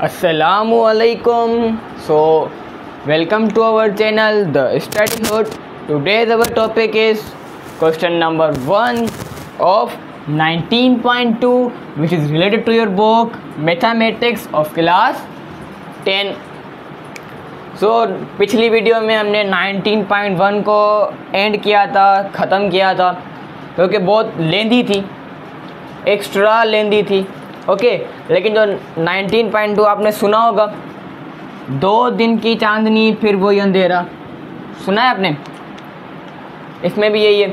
Assalamualaikum. So, welcome to our channel, The Study Hut. Today's our topic is question number 1 of 19.2, which is related to your book Mathematics of class 10. So, पिछली video में हमने 19.1 को and किया था, ख़त्म किया था, क्योंकि बहुत लेंदी थी, एक्स्ट्रा लेंदी थी. ओके लेकिन जो 19.2 आपने सुना होगा, 2 दिन की चांदनी फिर वही अंधेरा, सुना है आपने? इसमें भी यही है.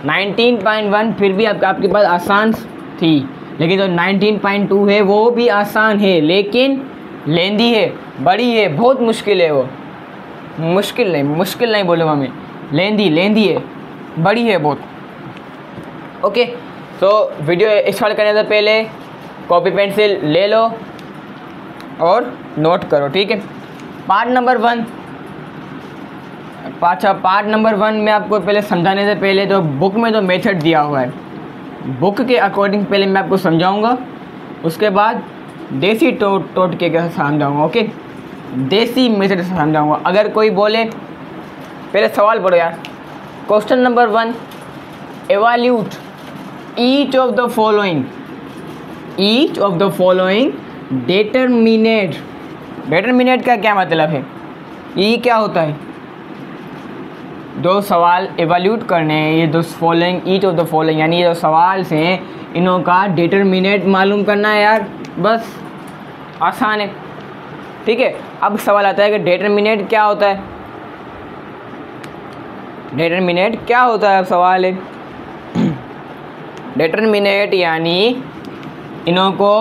19.1 फिर भी आपके पास आसान थी, लेकिन जो 19.2 है वो भी आसान है, लेकिन लेंदी है, बड़ी है, बहुत मुश्किल है. वो मुश्किल नहीं बोलूँगा मैं, लेंदी है, बड़ी है बहुत. ओके तो वीडियो स्टार्ट करने से पहले कॉपी पेंसिल ले लो और नोट करो, ठीक है. पार्ट नंबर 1 में आपको पहले समझाने से पहले तो बुक में जो मेथड दिया हुआ है, बुक के अकॉर्डिंग पहले मैं आपको समझाऊंगा, उसके बाद देसी टोटके के समझाऊंगा. ओके, देसी मेथड से समझाऊंगा. अगर कोई बोले, पहले सवाल पढ़ो यार. Question number 1, evaluate each of the following determinant का क्या मतलब है? ये क्या होता है? दो सवाल एवैल्यूट करने हैं, ये दो following, each of the following, यानी ये जो सवाल हैं इनों का डिटरमिनेट मालूम करना है यार, बस आसान है, ठीक है. अब सवाल आता है कि डिटरमिनेट क्या होता है. डिटरमिनेट क्या होता है? अब सवाल है डिटरमिनेट यानी इनों को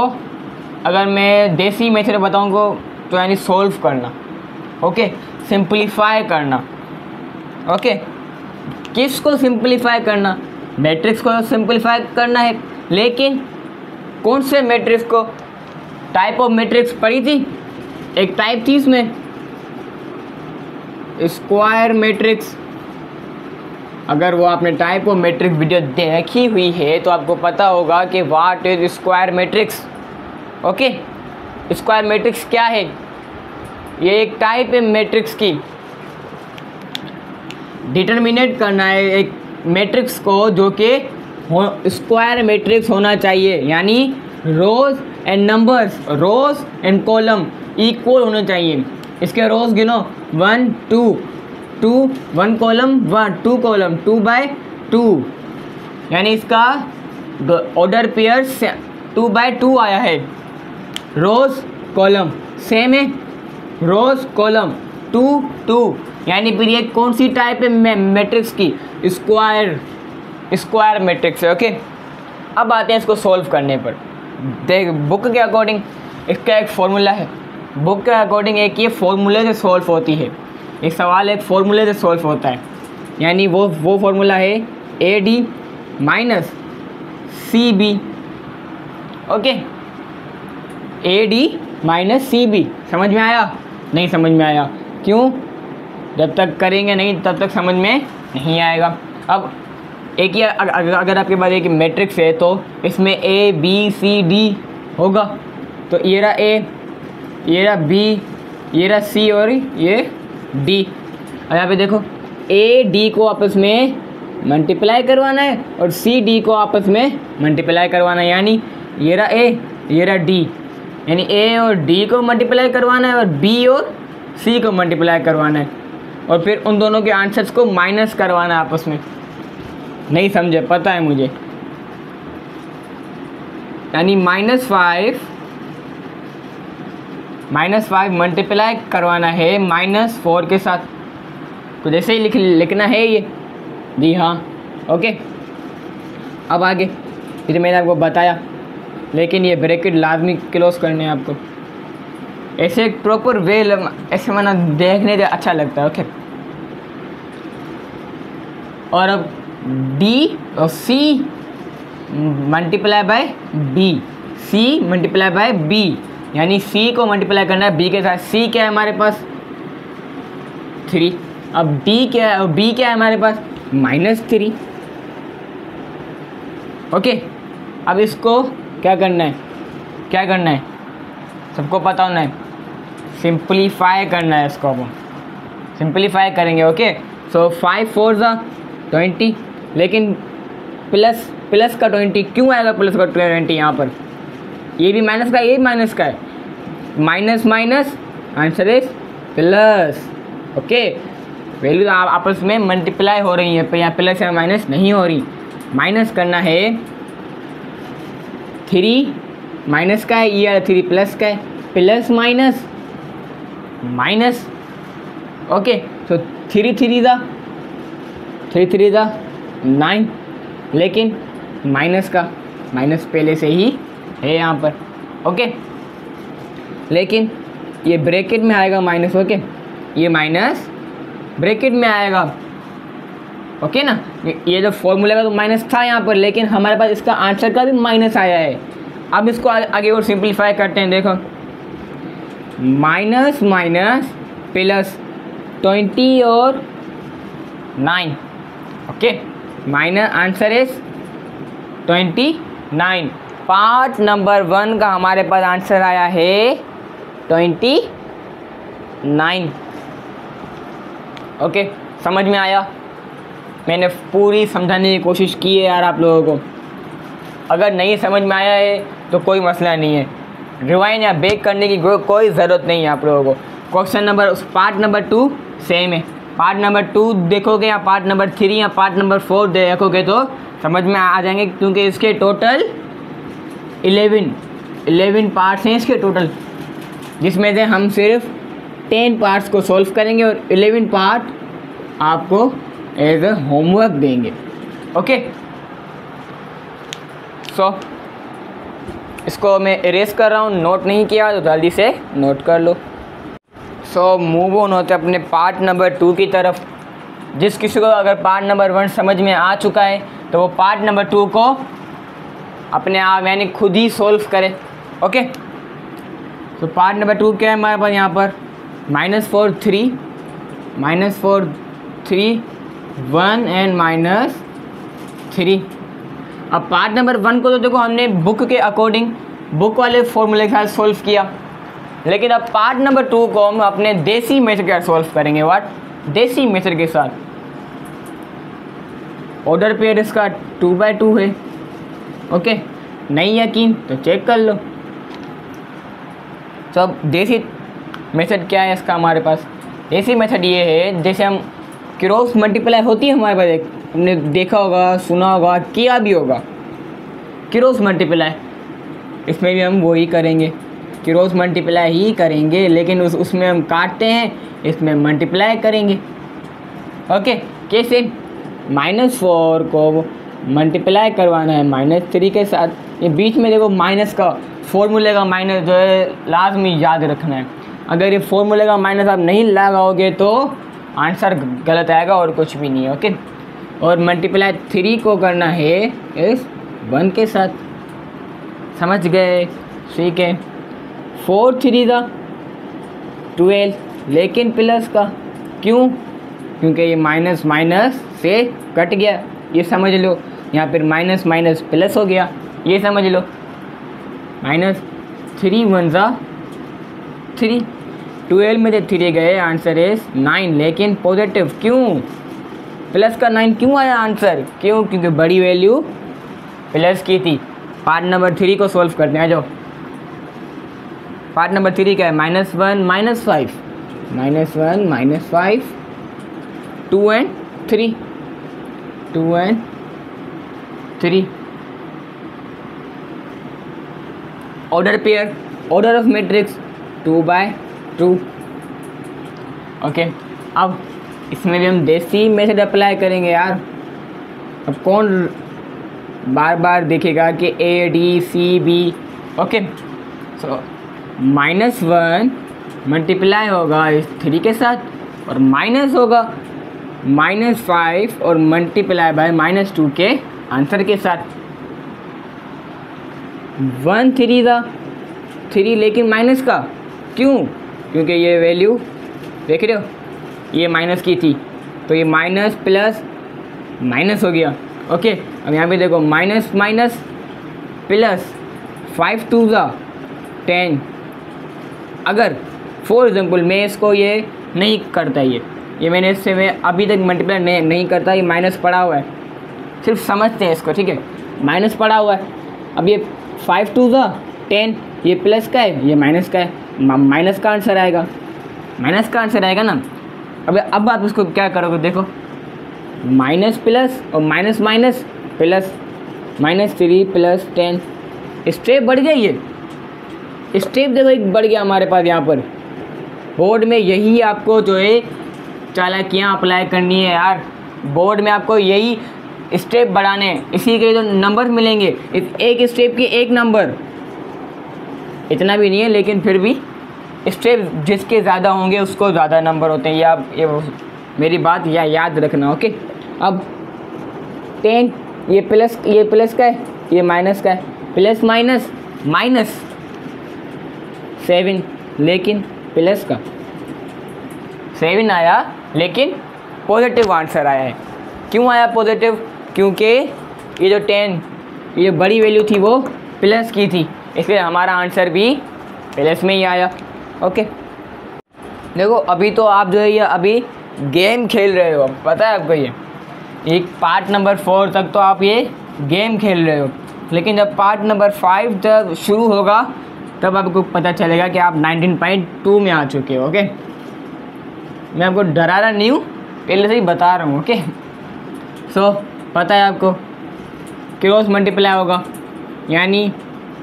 अगर मैं देसी मेथड बताऊँ तो यानी सोल्व करना. ओके, सिंप्लीफाई करना. ओके, किसको सिंप्लीफाई करना? मैट्रिक्स को सिंप्लीफाई करना है, लेकिन कौन से मैट्रिक्स को? टाइप ऑफ मैट्रिक्स पढ़ी थी, एक टाइप थी इसमें स्क्वायर मैट्रिक्स. अगर वो आपने टाइप ऑफ मैट्रिक्स वीडियो देखी हुई है तो आपको पता होगा कि what is square matrix. Okay, square matrix क्या है? ये एक टाइप है मैट्रिक्स की. डिटरमिनेट करना है एक मैट्रिक्स को जो कि स्क्वायर मैट्रिक्स होना चाहिए, यानी rows and numbers, rows and column equal होने चाहिए. इसके रोज गिनो, 1 2 2, 1 कॉलम 1, 2 कॉलम, 2 बाय 2, यानी इसका ऑर्डर पेयर 2 बाय 2 आया है. रोज कॉलम सेम है, रोज कॉलम 2 2, यानी फिर ये कौन सी टाइप है मैट्रिक्स की? स्क्वायर मैट्रिक्स है. ओके, अब आते हैं इसको सॉल्व करने पर. देख, बुक के अकॉर्डिंग इसका एक फॉर्मूला है. बुक के अकॉर्डिंग एक ये फॉर्मूले से सॉल्व होती है, एक सवाल एक फॉर्मूले से सॉल्व होता है, यानी वो फॉर्मूला है AD minus CB. Okay, AD minus CB. समझ में आया? नहीं समझ में आया. क्यों? जब तक करेंगे नहीं तब तक समझ में नहीं आएगा. अब एक ही अगर आपके पास एक मैट्रिक्स है तो इसमें A B C D होगा, तो ये रहा A, ये रहा B, ये रहा C और ये D. अब यहाँ पे देखो, A D को आपस में मल्टीप्लाई करवाना है और C D को आपस में मल्टीप्लाई करवाना है, यानी ये रहा A, ये रहा D, यानी A और D को मल्टीप्लाई करवाना है और B और C को मल्टीप्लाई करवाना है, और फिर उन दोनों के आंसर्स को माइनस करवाना है आपस में. नहीं समझे? पता है मुझे. यानी -5 मल्टीप्लाई करवाना है -4 के साथ. तो जैसे ही लिखना है ये जी हाँ. ओके, अब आगे फिर मैंने आपको बताया, लेकिन ये ब्रैकेट लाजमी क्लोज करने हैं आपको. ऐसे एक प्रॉपर वे, ऐसे माना देखने से अच्छा लगता है. ओके, और अब D और C multiply by B, C multiply by B, यानी C को मल्टीप्लाई करना है B के साथ. C क्या है हमारे पास? 3. अब D क्या है और B क्या है हमारे पास? -3. ओके, अब इसको क्या करना है? सबको पता होना है, सिंप्लीफाई करना है इसको, अब सिंप्लीफाई करेंगे। ओके, सो 5 4 ज़ा 20, लेकिन प्लस का 20 क्यों आएगा? प्लस का 20 यहाँ पर, ये भी माइनस का, ये भी माइनस का है, minus minus answer is plus. Okay, value आपस में मल्टीप्लाई हो रही है, यहाँ प्लस या माइनस नहीं हो रही। माइनस करना है, 3 माइनस का है, ये 3 प्लस का है, प्लस माइनस माइनस। ओके, सो 3 3 ज़ा 9, लेकिन माइनस का, माइनस पहले से ही है यहाँ पर। ओके, लेकिन ये ब्रैकेट में आएगा माइनस। ओके, ये माइनस ब्रैकेट में आएगा। ओके ना, ये जो फॉर्मूले का तो माइनस था यहाँ पर, लेकिन हमारे पास इसका आंसर का भी माइनस आया है। अब इसको आगे और सिंप्लीफाई करते हैं। देखो, माइनस माइनस प्लस 20 और 9। Okay, minus answer is 29। Part number 1 का हमारे पास आंसर आया है 29। ओके, समझ में आया? मैंने पूरी समझाने की कोशिश की है यार आप लोगों को। अगर नहीं समझ में आया है तो कोई मसला नहीं है, रिवाइंड या बैक करने की कोई ज़रूरत नहीं है आप लोगों को। Question number part number 2 same है, पार्ट नंबर 2 देखोगे या पार्ट नंबर 3 या पार्ट नंबर 4 देखोगे तो समझ में आ जाएंगे, क्योंकि इसके टोटल 11 पार्ट्स हैं इसके टोटल, जिसमें से हम सिर्फ 10 पार्ट्स को सॉल्व करेंगे और 11 पार्ट आपको एज ए होमवर्क देंगे। ओके, सो इसको मैं इरेज कर रहा हूँ, नोट नहीं किया तो जल्दी से नोट कर लो। सो मूव ऑन होते अपने पार्ट नंबर 2 की तरफ। जिस किसी को अगर पार्ट नंबर 1 समझ में आ चुका है तो वो पार्ट नंबर 2 को अपने आप यानी खुद ही सॉल्व करे। ओके, तो पार्ट नंबर 2 क्या है हमारे पास यहाँ पर? -4 3 1 एंड -3। अब पार्ट नंबर 1 को तो देखो हमने बुक के अकॉर्डिंग, बुक वाले फॉर्मूले के साथ सॉल्व किया, लेकिन अब पार्ट नंबर 2 को हम अपने देसी मेथड के साथ सॉल्व करेंगे। व्हाट? देसी मेथड के साथ। ऑर्डर पेयर इसका 2/2 है। ओके, नहीं यकीन तो चेक कर लो। तो अब देसी मेथड क्या है इसका हमारे पास? देसी मेथड ये है, जैसे हम क्रॉस मल्टीप्लाई होती है हमारे पास, एक हमने देखा होगा, सुना होगा, किया भी होगा, क्रॉस मल्टीप्लाई। इसमें भी हम वही करेंगे, क्रॉस मल्टीप्लाई ही करेंगे, लेकिन उसमें हम काटते हैं, इसमें मल्टीप्लाई करेंगे। ओके, कैसे? -4 को मल्टीप्लाई करवाना है -3 के साथ। ये बीच में देखो माइनस का, फॉर्मूले का माइनस जो है लाजमी याद रखना है। अगर ये फॉर्मूले का माइनस आप नहीं लगाओगे तो आंसर गलत आएगा और कुछ भी नहीं है। ओके, और मल्टीप्लाई 3 को करना है इस 1 के साथ। समझ गए? ठीक है। 4 3 ज़ा 12, लेकिन प्लस का क्यों? क्योंकि ये माइनस माइनस से कट गया, ये समझ लो। यहाँ पर माइनस माइनस प्लस हो गया, ये समझ लो। -3 1 ज़ा 3, 12 में से 3 गए, आंसर इज 9, लेकिन पॉजिटिव क्यों? प्लस का 9 क्यों आया आंसर? क्यों? क्योंकि बड़ी वैल्यू प्लस की थी। पार्ट नंबर 3 को सॉल्व करते हैं। जो पार्ट नंबर 3 क्या है? -1 -5, -1 -5, 2 and 3, 2 and 3। Order pair, order of matrix 2/2। Okay, अब इसमें भी हम देसी मेथड अप्लाई करेंगे यार। अब कौन बार बार देखेगा कि A D C B। Okay, so -1 multiply होगा इस 3 के साथ और माइनस होगा -5 और मल्टीप्लाई बाय -2 के आंसर के साथ। 1 3 ज़ा 3, लेकिन माइनस का क्यों? क्योंकि ये वैल्यू देख रहे हो, ये माइनस की थी, तो ये माइनस प्लस माइनस हो गया। ओके, अब यहाँ पे देखो माइनस माइनस प्लस, 5 2 ज़ा 10, अगर फॉर एग्जाम्पल मैं इसको ये नहीं करता, ये मैंने इससे मैं अभी तक मल्टीप्लाई नहीं करता, ये माइनस पड़ा हुआ है, सिर्फ समझते हैं इसको, ठीक है, माइनस पड़ा हुआ है। अब ये 5 2 10, ये प्लस का है, ये माइनस का है, माइनस का आंसर आएगा, माइनस का आंसर आएगा ना। अब आप इसको क्या करोगे, देखो माइनस प्लस और माइनस माइनस प्लस, -3 + 10, स्टेप बढ़ गया, ये स्टेप देखो एक बढ़ गया हमारे पास। यहाँ पर बोर्ड में यही आपको जो है चालाकियाँ अप्लाई करनी है यार, बोर्ड में आपको यही स्टेप बढ़ाने हैं, इसी के जो नंबर मिलेंगे, इस एक स्टेप की एक नंबर, इतना भी नहीं है लेकिन फिर भी स्टेप जिसके ज़्यादा होंगे उसको ज़्यादा नंबर होते हैं। ये मेरी बात याद रखना, ओके। अब 10, ये प्लस का है, ये माइनस का है, प्लस माइनस माइनस 7, लेकिन प्लस का 7 आया, लेकिन पॉजिटिव आंसर आया है। क्यों आया पॉजिटिव? क्योंकि ये जो 10, ये बड़ी वैल्यू थी वो प्लस की थी, इसलिए हमारा आंसर भी प्लस में ही आया, ओके। देखो अभी तो आप जो है ये अभी गेम खेल रहे हो, पता है आपको, ये एक पार्ट नंबर 4 तक तो आप ये गेम खेल रहे हो, लेकिन जब पार्ट नंबर 5 जब शुरू होगा तब आपको पता चलेगा कि आप 19.2 में आ चुके हो, ओके। मैं आपको डरा रहा नहीं हूँ, पहले से ही बता रहा हूँ, ओके। सो पता है आपको क्रॉस मल्टीप्लाई होगा, यानी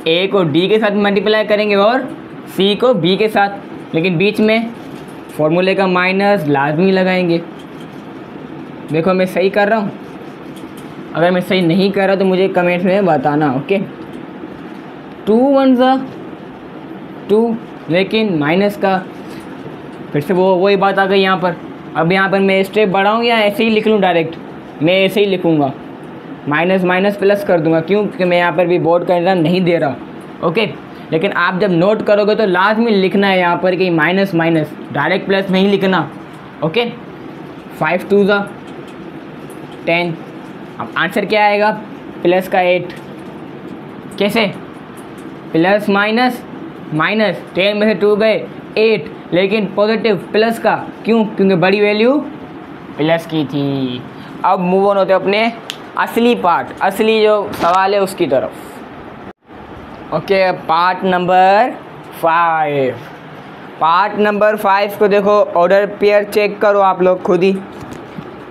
ए को डी के साथ मल्टीप्लाई करेंगे और सी को बी के साथ, लेकिन बीच में फॉर्मूले का माइनस लाजमी लगाएंगे। देखो मैं सही कर रहा हूँ, अगर मैं सही नहीं कर रहा तो मुझे कमेंट्स में बताना, ओके। 2 1 2, लेकिन माइनस का फिर से वही बात आ गई यहाँ पर। अब यहाँ पर मैं स्टेप बढ़ाऊँ या ऐसे ही लिख लूँ डायरेक्ट? मैं ऐसे ही लिखूँगा, माइनस माइनस प्लस कर दूँगा, क्यों? क्योंकि मैं यहाँ पर भी बोर्ड का एग्जाम नहीं दे रहा, ओके। लेकिन आप जब नोट करोगे तो लाजमी लिखना है यहाँ पर कि माइनस माइनस, डायरेक्ट प्लस नहीं लिखना, ओके। 5 2 10, अब आंसर क्या आएगा? प्लस का 8। कैसे? प्लस माइनस माइनस, 10 में से 2 गए 8, लेकिन पॉजिटिव प्लस का, क्यों? क्योंकि बड़ी वैल्यू प्लस की थी। अब मूव ऑन होते अपने असली पार्ट, असली जो सवाल है उसकी तरफ, okay. Part number 5, part number 5 को देखो, ऑर्डर पेयर चेक करो आप लोग खुद ही,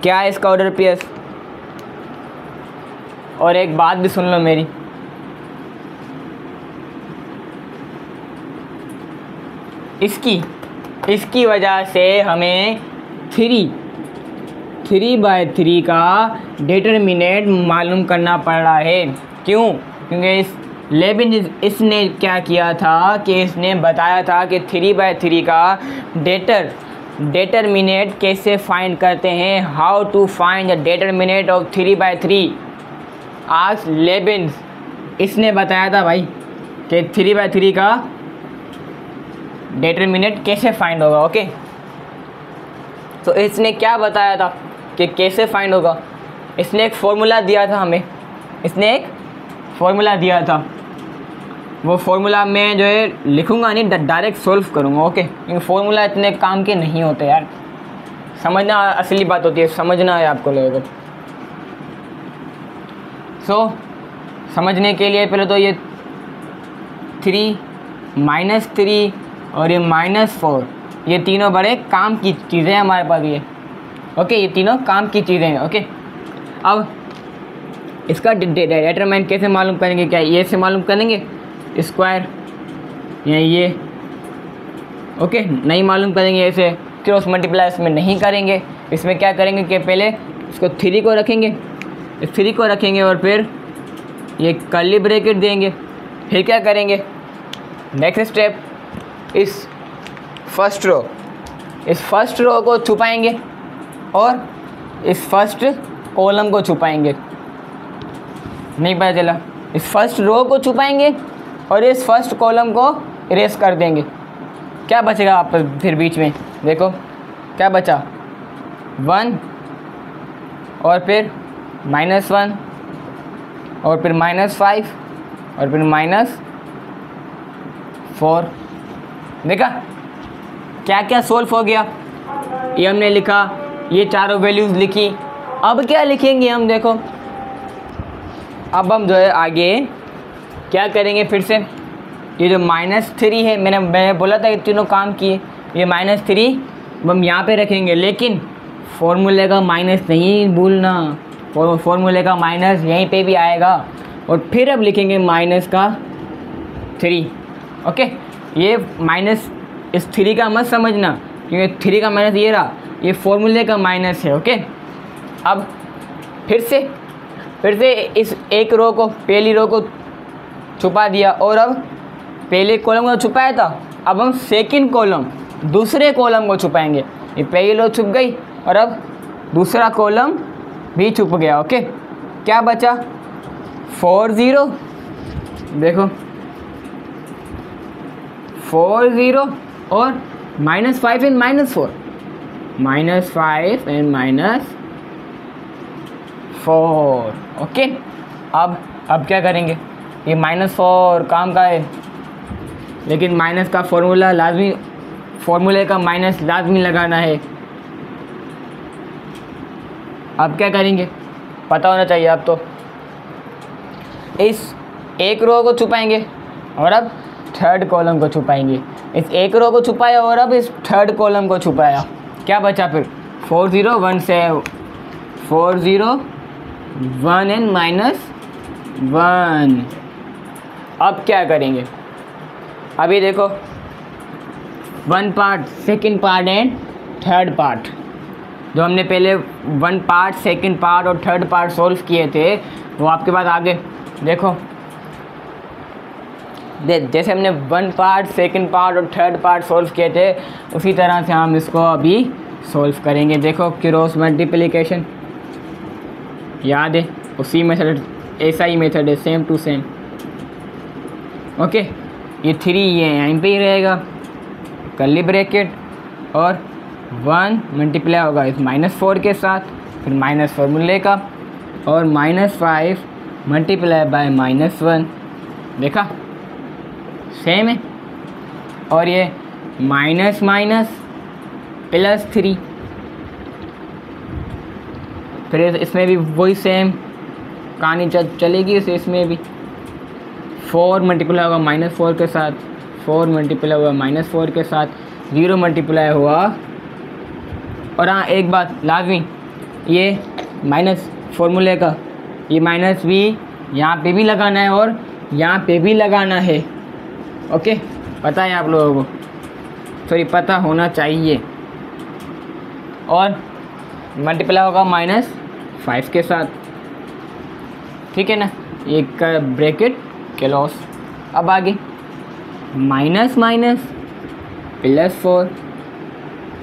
क्या है इसका ऑर्डर पेयर। और एक बात भी सुन लो मेरी, इसकी वजह से हमें 3/3 का डिटरमिनेंट मालूम करना पड़ रहा है। क्यों? क्योंकि इस लेबिनिज़ इसने क्या किया था कि इसने बताया था कि 3/3 का डिटरमिनेंट कैसे फाइंड करते हैं, how to find the determinant of 3/3। आज लेबिनिज़ इसने बताया था भाई कि 3/3 का डिटरमिनेंट कैसे फाइंड होगा, ओके। तो इसने क्या बताया था कि कैसे फाइंड होगा? इसने एक फॉर्मूला दिया था हमें, इसने एक फॉर्मूला दिया था, वो फार्मूला मैं जो है लिखूंगा नहीं, डायरेक्ट सोल्व करूंगा, ओके। क्योंकि फार्मूला इतने काम के नहीं होते यार, समझना असली बात होती है, समझना है आपको लोगों को। सो समझने के लिए पहले तो ये 3 -3 और ये -4, ये तीनों बड़े काम की चीज़ें हैं हमारे पास, ये ओके, ये तीनों काम की चीज़ें हैं, ओके। अब इसका डिटरमिनेंट कैसे मालूम करेंगे? क्या ये से मालूम करेंगे? स्क्वायर या ये, ओके, नहीं मालूम करेंगे ऐसे, क्रॉस मल्टीप्लाई इसमें नहीं करेंगे। इसमें क्या करेंगे कि पहले इसको 3 को रखेंगे, इस 3 को रखेंगे और फिर ये कर्ली ब्रैकेट देंगे। फिर क्या करेंगे? नेक्स्ट स्टेप, इस फर्स्ट रो को छुपाएंगे और इस फर्स्ट कॉलम को छुपाएंगे। नहीं पता चला? इस फर्स्ट रो को छुपाएंगे और इस फर्स्ट कॉलम को इरेज कर देंगे। क्या बचेगा आप फिर बीच में? देखो क्या बचा, 1 और फिर -1 और फिर -5 और फिर -4, देखा क्या क्या सोल्व हो गया। ये हमने लिखा, ये चारों वैल्यूज़ लिखी। अब क्या लिखेंगे हम, देखो अब हम जो है आगे क्या करेंगे, फिर से ये जो -3 है, मैंने बोला था ये तीनों काम किए। ये -3 हम यहाँ पे रखेंगे, लेकिन फॉर्मूले का माइनस नहीं भूलना, फॉर्मूले का माइनस यहीं पे भी आएगा। और फिर अब लिखेंगे -3। ओके, ये माइनस इस 3 का मत समझना, क्योंकि 3 का माइनस ये रहा, ये फॉर्मूले का माइनस है। ओके, अब फिर से इस एक रो को, पहली रो को छुपा दिया, और अब पहले कॉलम को छुपाया था, अब हम सेकंड कॉलम, दूसरे कॉलम को छुपाएंगे। ये पहली रो छुप गई और अब दूसरा कॉलम भी छुप गया। ओके, क्या बचा 4 0, देखो 4 0 और -5 एंड -4, -5 एंड -4। ओके, अब क्या करेंगे, ये -4 काम का है, लेकिन माइनस का फॉर्मूला लाजमी, फॉर्मूले का माइनस लाजमी लगाना है। अब क्या करेंगे पता होना चाहिए अब तो। इस एक रो को छुपाएंगे और अब थर्ड कॉलम को छुपाएंगे। इस एक रो को छुपाया और अब इस थर्ड कॉलम को छुपाया। क्या बचा फिर 4 0 1 से 4 0 1 एंड -1। अब क्या करेंगे, अभी देखो 1 part, second part and third part, जो हमने पहले 1 पार्ट, सेकंड पार्ट और थर्ड पार्ट सॉल्व किए थे, वो आपके पास आगे देखो। जैसे हमने 1 पार्ट, सेकंड पार्ट और थर्ड पार्ट सॉल्व किए थे, उसी तरह से हम इसको अभी सॉल्व करेंगे। देखो क्रॉस मल्टीप्लिकेशन याद है, उसी मेथड, ऐसा ही मेथड है, सेम टू सेम। ओके, ये 3 ये यहीं पे ही रहेगा, कर्ली ब्रैकेट, और 1 मल्टीप्लाई होगा इस -4 के साथ, फिर माइनस फॉर्मूले का, और -5 मल्टीप्लाई बाय -1। देखा सेम है। और ये माइनस +3, फिर इसमें भी वही सेम कहानी चलेगी। इसमें भी 4 मल्टीप्लाई होगा -4 के साथ, 4 मल्टीप्लाई हुआ -4 के साथ, 0 मल्टीप्लाई हुआ। और हाँ, एक बात लाजमी, ये माइनस फॉर्मूले का ये माइनस भी यहाँ पे भी लगाना है और यहाँ पे भी लगाना है। ओके, पता है आप लोगों को, सॉरी पता होना चाहिए। और मल्टीप्लाई होगा -5 के साथ, ठीक है ना, एक का ब्रैकेट क्लोज। अब आगे minus +4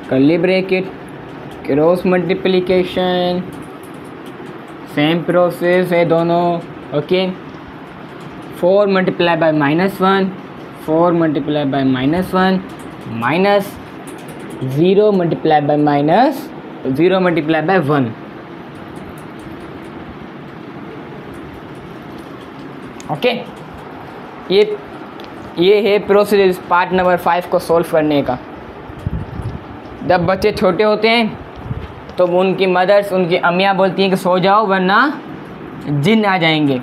curly bracket cross multiplication, same process है दोनों। Okay, 4 multiply by -1, 4 multiply by -1 minus 0 multiply by -0 multiply by 1। Okay, ये है प्रोसेस पार्ट नंबर 5 को सॉल्व करने का। जब बच्चे छोटे होते हैं तो उनकी मदर्स, उनकी अम्मियाँ बोलती हैं कि सो जाओ वरना जिन आ जाएंगे।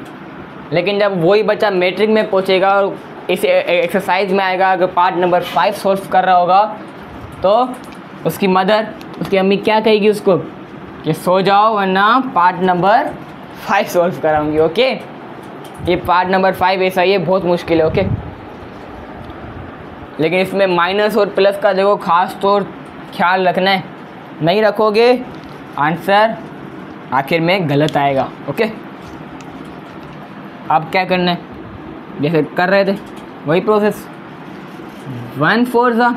लेकिन जब वही बच्चा मैट्रिक में पहुंचेगा और इस एक्सरसाइज में आएगा, अगर पार्ट नंबर 5 सॉल्व कर रहा होगा, तो उसकी मदर, उसकी अम्मी क्या कहेगी उसको कि सो जाओ वरना पार्ट नंबर 5 सॉल्व कराऊंगी। ओके, ये पार्ट नंबर 5 ऐसा ही है, बहुत मुश्किल है। ओके, लेकिन इसमें माइनस और प्लस का देखो खास तौर ख्याल रखना है, नहीं रखोगे आंसर आखिर में गलत आएगा। ओके, अब क्या करना है, जैसे कर रहे थे वही प्रोसेस, 1 4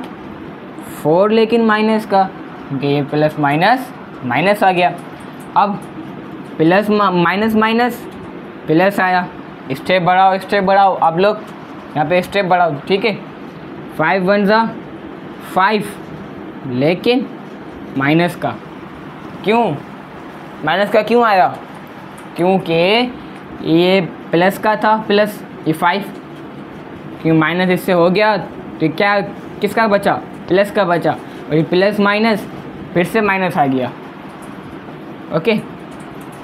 4 लेकिन माइनस का, क्योंकि ये प्लस माइनस आ गया। अब प्लस माइनस प्लस आया, स्टेप बढ़ाओ। अब लोग यहाँ पे स्टेप बढ़ाओ, ठीक है। 5 1 5 लेकिन माइनस का, क्यों माइनस का क्यों आया, क्योंकि ये प्लस का था, प्लस ये 5, क्योंकि माइनस इससे हो गया तो क्या किसका बचा, प्लस का बचा, और ये प्लस माइनस फिर से माइनस आ गया। ओके,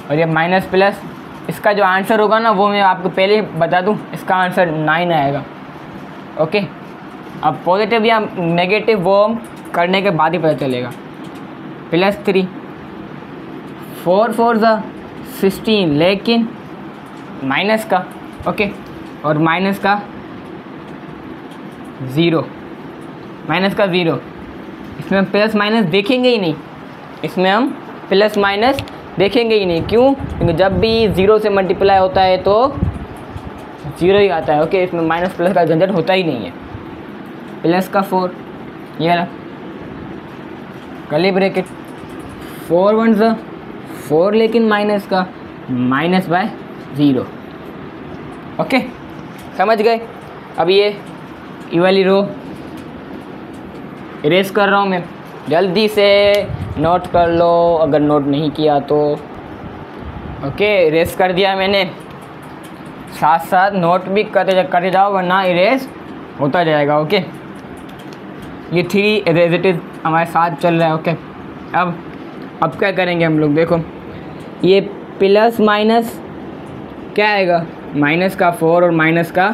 और ये माइनस प्लस, इसका जो आंसर होगा ना वो मैं आपको पहले बता दूं, इसका आंसर 9 आएगा। ओके, अब पॉजिटिव या नेगेटिव वो करने के बाद ही पता चलेगा। +3, 4 4 16, लेकिन माइनस का। ओके, और माइनस का 0, माइनस का 0, इसमें हम प्लस माइनस देखेंगे ही नहीं, इसमें हम प्लस माइनस देखेंगे ही नहीं। क्यों? क्योंकि जब भी 0 से मल्टीप्लाई होता है तो 0 ही आता है। ओके, इसमें माइनस प्लस का झंझट होता ही नहीं है। प्लस का 4, ये रहा कर्ली ब्रैकेट, 4 1 4, लेकिन माइनस का -/0। ओके, समझ गए? अब ये वाली रो इरेज कर रहा हूँ मैं, जल्दी से नोट कर लो अगर नोट नहीं किया तो। ओके, इरेज कर दिया मैंने, साथ साथ नोट भी करते जाओ वरना इरेज होता जाएगा। ओके, ये 3 एज इट इज हमारे साथ चल रहा है। ओके, अब क्या करेंगे हम लोग, देखो ये प्लस माइनस क्या आएगा, माइनस का 4 और माइनस का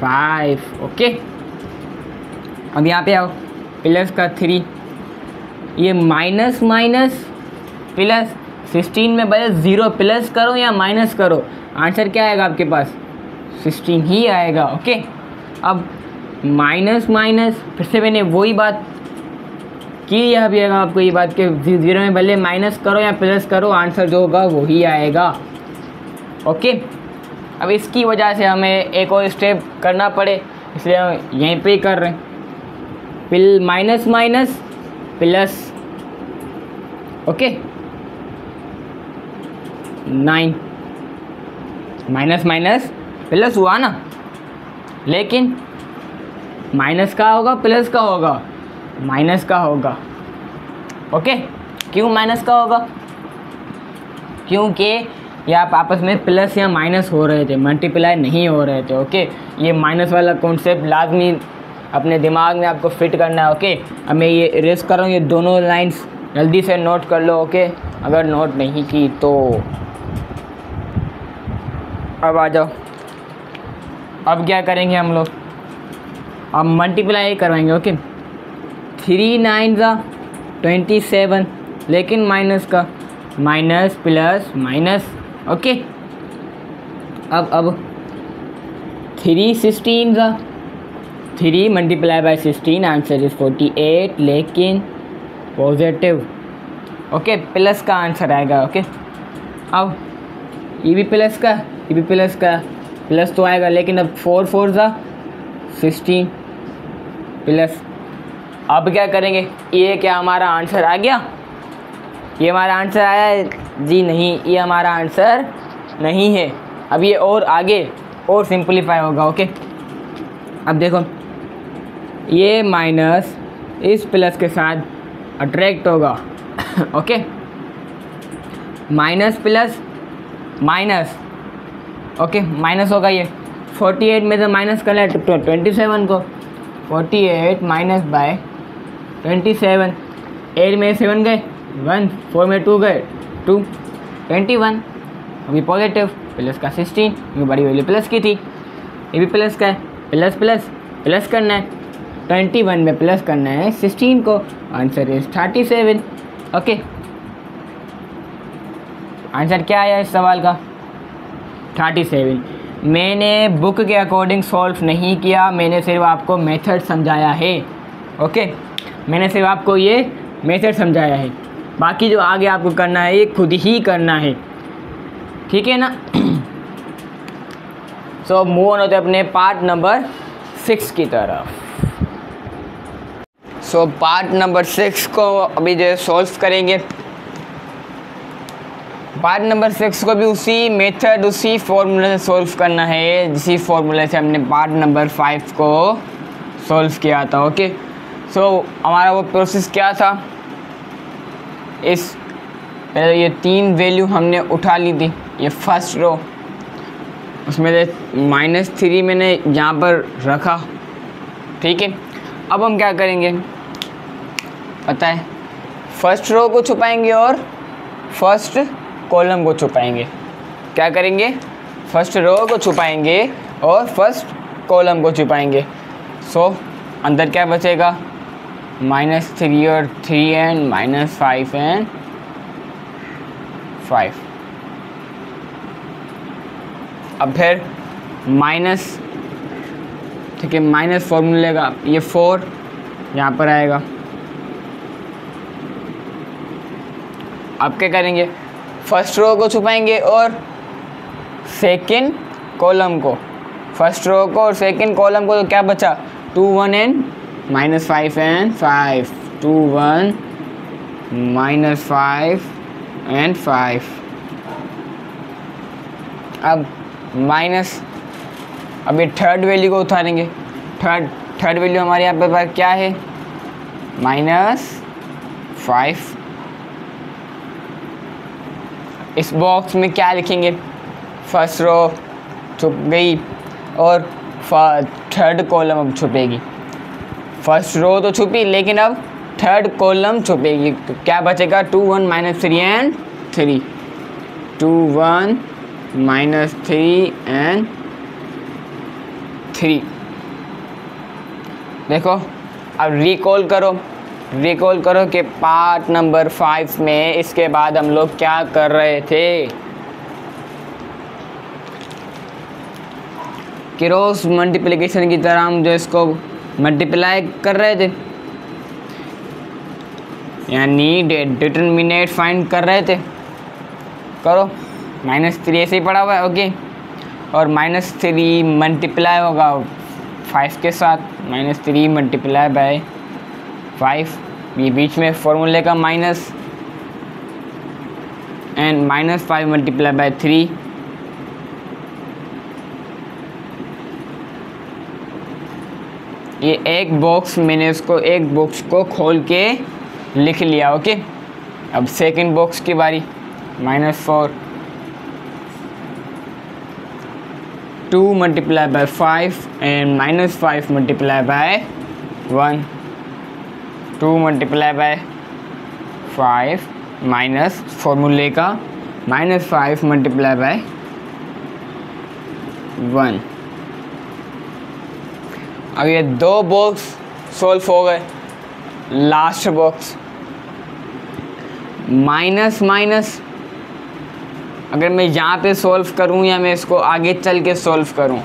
5। ओके, अब यहाँ पे आओ, प्लस का 3, ये माइनस माइनस प्लस, 16 में बस 0 प्लस करो या माइनस करो, आंसर क्या आएगा आपके पास, 16 ही आएगा। ओके, अब माइनस माइनस, फिर से मैंने वही बात की है अभी आपको, ये बात कि 0 में भले माइनस करो या प्लस करो, आंसर जो होगा वही आएगा। ओके, अब इसकी वजह से हमें एक और स्टेप करना पड़े, इसलिए हम यहीं पे ही कर रहे हैं, minus minus plus. Okay, 9, minus minus plus हुआ ना, लेकिन माइनस का होगा प्लस का होगा, माइनस का होगा। ओके, क्यों माइनस का होगा? क्योंकि ये आप आपस में प्लस या माइनस हो रहे थे, मल्टीप्लाई नहीं हो रहे थे। ओके, ये माइनस वाला कॉन्सेप्ट लाजमी अपने दिमाग में आपको फिट करना है। ओके, अब मैं ये इरेज कर रहा हूँ, ये दोनों लाइंस जल्दी से नोट कर लो। ओके, अगर नोट नहीं की तो अब आ जाओ। अब क्या करेंगे हम लोग, अब मल्टीप्लाई करवाएंगे। ओके, 3 9 27, लेकिन माइनस का, माइनस प्लस माइनस। ओके, अब 3 16 3 मल्टीप्लाई बाय 16, आंसर इज 48, लेकिन पॉजिटिव। ओके, प्लस का आंसर आएगा। ओके, अब ये भी प्लस का, ये भी प्लस का, प्लस तो आएगा, लेकिन अब 4 4 16 प्लस। अब क्या करेंगे, ये क्या हमारा आंसर आ गया? ये हमारा आंसर आया है? जी नहीं, ये हमारा आंसर नहीं है। अब ये और आगे और सिंपलीफाई होगा। ओके, अब देखो ये माइनस इस प्लस के साथ अट्रैक्ट होगा। Okay, minus plus minus. Okay, minus होगा ये 48 में से माइनस कर ले 27 को, 48 माइनस बाय 27, 8 में 7 गए 1, 4 में 2 गए 2, 21। अभी पॉजिटिव, प्लस का 16, ये बड़ी वैल्यू प्लस की थी, ये भी प्लस का है, प्लस प्लस प्लस करना है, 21 में प्लस करना है 16 को, आंसर इज 37। ओके, आंसर क्या आया इस सवाल का? 37। मैंने बुक के अकॉर्डिंग सॉल्व नहीं किया, मैंने सिर्फ आपको मेथड समझाया है। ओके, मैंने सिर्फ आपको ये मेथड समझाया है, बाकी जो आगे आपको करना है ये खुद ही करना है, ठीक है ना? सो मूव ऑन होते अपने पार्ट नंबर 6 की तरफ। सो पार्ट नंबर 6 को अभी जो सॉल्व करेंगे। पार्ट नंबर 6 को भी उसी मेथड, उसी फॉर्मूले से सॉल्व करना है जिसी फॉर्मूले से हमने पार्ट नंबर 5 को सॉल्व किया था। ओके, सो हमारा वो प्रोसेस क्या था, इस पहले ये 3 वैल्यू हमने उठा ली थी, ये फर्स्ट रो, उसमें -3 मैंने यहाँ पर रखा, ठीक है। अब हम क्या करेंगे पता है, फर्स्ट रो को छुपाएंगे और फर्स्ट कॉलम को छुपाएंगे। क्या करेंगे, फर्स्ट रो को छुपाएंगे और फर्स्ट कॉलम को छुपाएंगे। सो अंदर क्या बचेगा, -3 और 3 एंड -5 एंड 5। अब फिर माइनस, ठीक है, माइनस फॉर्मूले का ये 4 यहाँ पर आएगा। अब क्या करेंगे, फर्स्ट रो को छुपाएंगे और सेकंड कॉलम को, फर्स्ट रो को और सेकंड कॉलम को, तो क्या बचा 2 1 एंड -5 एंड 5, 2 1 -5 एंड 5। अब माइनस, अब ये थर्ड वैल्यू को उतारेंगे। थर्ड वैल्यू हमारे यहाँ पे क्या है, -5। इस बॉक्स में क्या लिखेंगे, फर्स्ट रो छुप गई और थर्ड कॉलम अब छुपेगी। फर्स्ट रो तो छुपी लेकिन अब थर्ड कॉलम छुपेगी, तो क्या बचेगा 2 1 -3 एंड 3, 2 1 -3 एंड 3। देखो अब रिकॉल करो कि पार्ट नंबर 5 में इसके बाद हम लोग क्या कर रहे थे, क्रॉस मल्टीप्लिकेशन की तरह हम जो इसको मल्टीप्लाई कर रहे थे, यानी डिटरमिनेंट फाइंड कर रहे थे। करो, -3 ऐसे ही पड़ा हुआ है, ओके। और -3 मल्टीप्लाई होगा 5 के साथ, -3 मल्टीप्लाई बाय 5, ये बीच में फॉर्मूले का माइनस, एंड -5 मल्टीप्लाई बाय 3। ये एक बॉक्स, मैंने इसको एक बॉक्स को खोल के लिख लिया, ओके। अब सेकंड बॉक्स की बारी, -4, 2 multiply by 5 and -5 multiply by 1, 2 multiply by 5 minus फॉर्मूले का -5 मल्टीप्लाई बाय 1। अब ये दो बॉक्स सॉल्व हो गए। लास्ट बॉक्स माइनस माइनस, अगर मैं यहाँ पे सॉल्व करूँ या मैं इसको आगे चल के सॉल्व करूँ,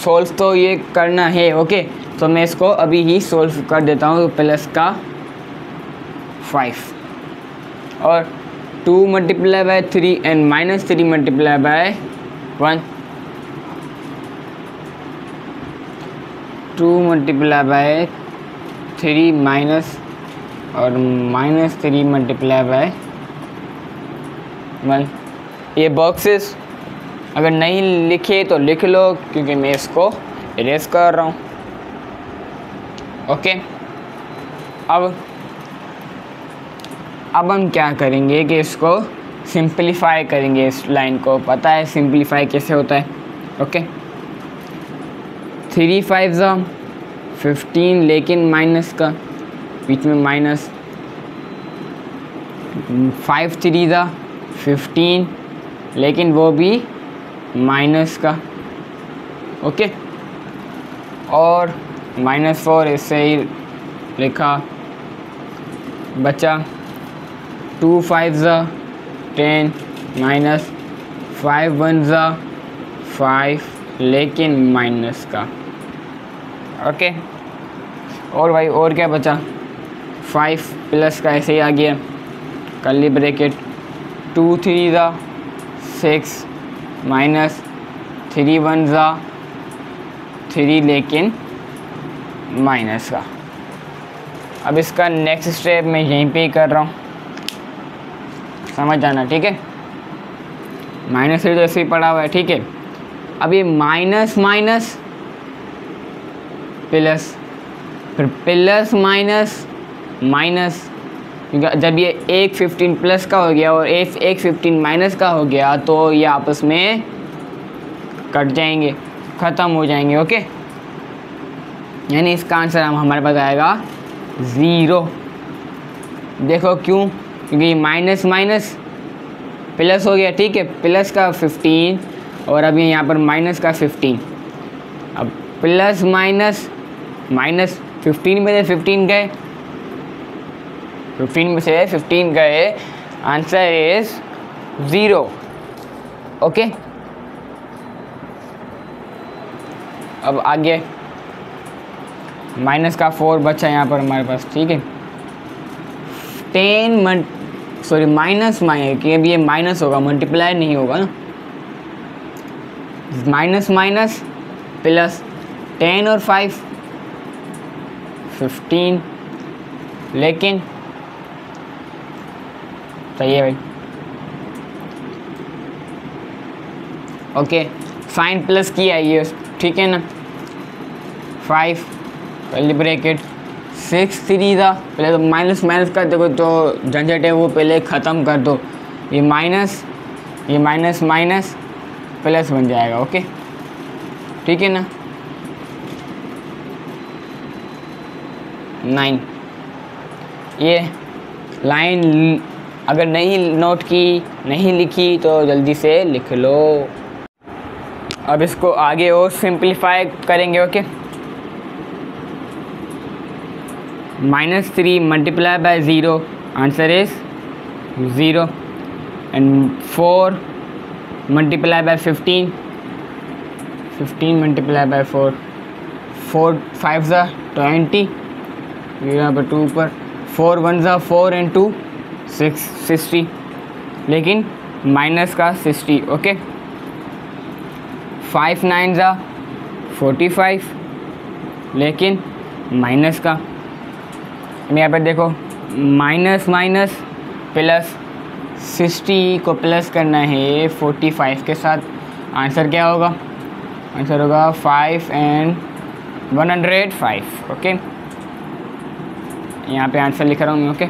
सॉल्व तो ये करना है, ओके। तो मैं इसको अभी ही सॉल्व कर देता हूँ। तो प्लस का 5 और 2 multiply by 3 and -3 multiply by 1, 2 multiply by 3 minus और -3 मल्टीप्लाई बाय 1। ये बॉक्सेस अगर नहीं लिखे तो लिख लो, क्योंकि मैं इसको इरेज कर रहा हूँ, ओके। अब हम क्या करेंगे कि इसको सिंपलीफाई करेंगे। इस लाइन को पता है सिंपलीफाई कैसे होता है, ओके। 3 5 15, लेकिन माइनस का बीच में माइनस, 5 3 15, लेकिन वो भी माइनस का, ओके। और -4 इससे ही लिखा, बचा 2 5 10 माइनस 5 1 5, लेकिन माइनस का, ओके। और भाई और क्या बचा, 5 प्लस का ऐसे ही आ गया, कर्ली ब्रैकेट, 2 3 6 माइनस 3 1 3, लेकिन माइनस का। अब इसका नेक्स्ट स्टेप मैं यहीं पे ही कर रहा हूँ, समझ जाना, ठीक है। -3 तो ऐसे ही पड़ा हुआ है, ठीक है। अब ये माइनस माइनस प्लस, फिर प्लस माइनस माइनस, क्योंकि जब ये एक 15 प्लस का हो गया और एक 15 माइनस का हो गया तो ये आपस में कट जाएंगे, ख़त्म हो जाएंगे, ओके। यानी इसका आंसर हमारे पास आएगा 0। देखो क्यों, क्योंकि माइनस माइनस प्लस हो गया, ठीक है, प्लस का 15 और अभी यहाँ पर माइनस का 15। अब प्लस माइनस माइनस 15 में से 15 गए, 15 में से 15 गए, आंसर इज 0। ओके, अब आगे माइनस का 4 बचा यहाँ पर हमारे पास, ठीक है। 10 माइनस कि अब ये माइनस होगा, मल्टीप्लाई नहीं होगा ना। माइनस माइनस प्लस 10 और 5 15, लेकिन सही है भाई। ओके, साइन प्लस किया है ये, ठीक है ना। 5 पहले ब्रैकेट 6 3 था, पहले तो माइनस माइनस का देखो जो झंझट है वो पहले ख़त्म कर दो। ये माइनस माइनस प्लस बन जाएगा। ओके, ठीक है ना। 9, ये लाइन अगर नहीं नोट की, नहीं लिखी तो जल्दी से लिख लो। अब इसको आगे और सिंप्लीफाई करेंगे। Okay, -3 multiply by 0, answer is 0। And 4 multiply by 15, 15 multiply by 4, 4 5 20, यहाँ पर 2 पर 4 1 4 एंड 2 6 60, लेकिन माइनस का 60। ओके, 5 9 45, लेकिन माइनस का। यहाँ पर देखो माइनस माइनस प्लस 60 को प्लस करना है 45 के साथ, आंसर क्या होगा? आंसर होगा 5 एंड 105। ओके, यहाँ पे आंसर लिख रहा हूँ मैं। ओके,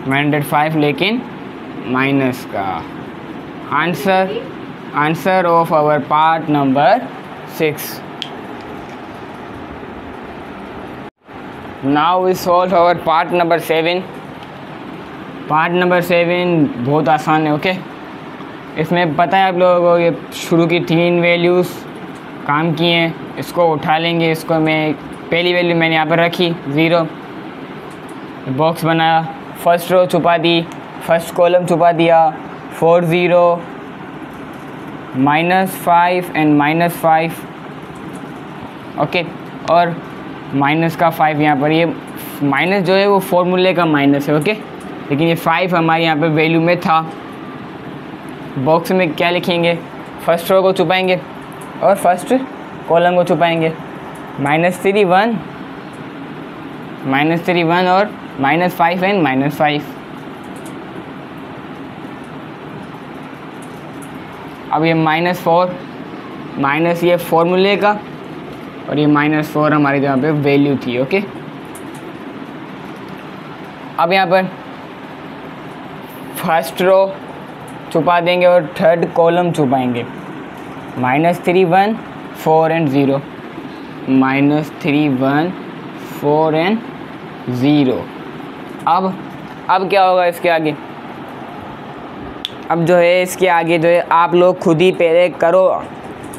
105, लेकिन माइनस का। Answer of our part number 6। Now we solve our part number 7। Part number 7 बहुत आसान है। ओके, इसमें पता है आप लोगों को ये शुरू की 3 वैल्यूज़ काम की हैं, इसको उठा लेंगे। इसको मैं पहली वैल्यू मैंने यहाँ पर रखी 0, बॉक्स बनाया, फर्स्ट रो छुपा दी, फर्स्ट कॉलम छुपा दिया, 4 0 -5 एंड -5। ओके, और माइनस का 5 यहाँ पर, ये माइनस जो है वो फॉर्मूले का माइनस है। ओके, लेकिन ये 5 हमारे यहाँ पर वैल्यू में था। बॉक्स में क्या लिखेंगे? फर्स्ट रो को छुपाएंगे और फर्स्ट कॉलम को छुपाएंगे। -3 1 और -5 एंड -5। अब ये -4 माइनस ये फॉर्मूले का, और ये -4 हमारी यहाँ पे वैल्यू थी। ओके, अब यहाँ पर फर्स्ट रो छुपा देंगे और थर्ड कॉलम छुपाएंगे। -3 1 4 and 0, -3 1 4 and 0। अब क्या होगा इसके आगे? अब जो है इसके आगे जो है आप लोग खुद ही पहले करो,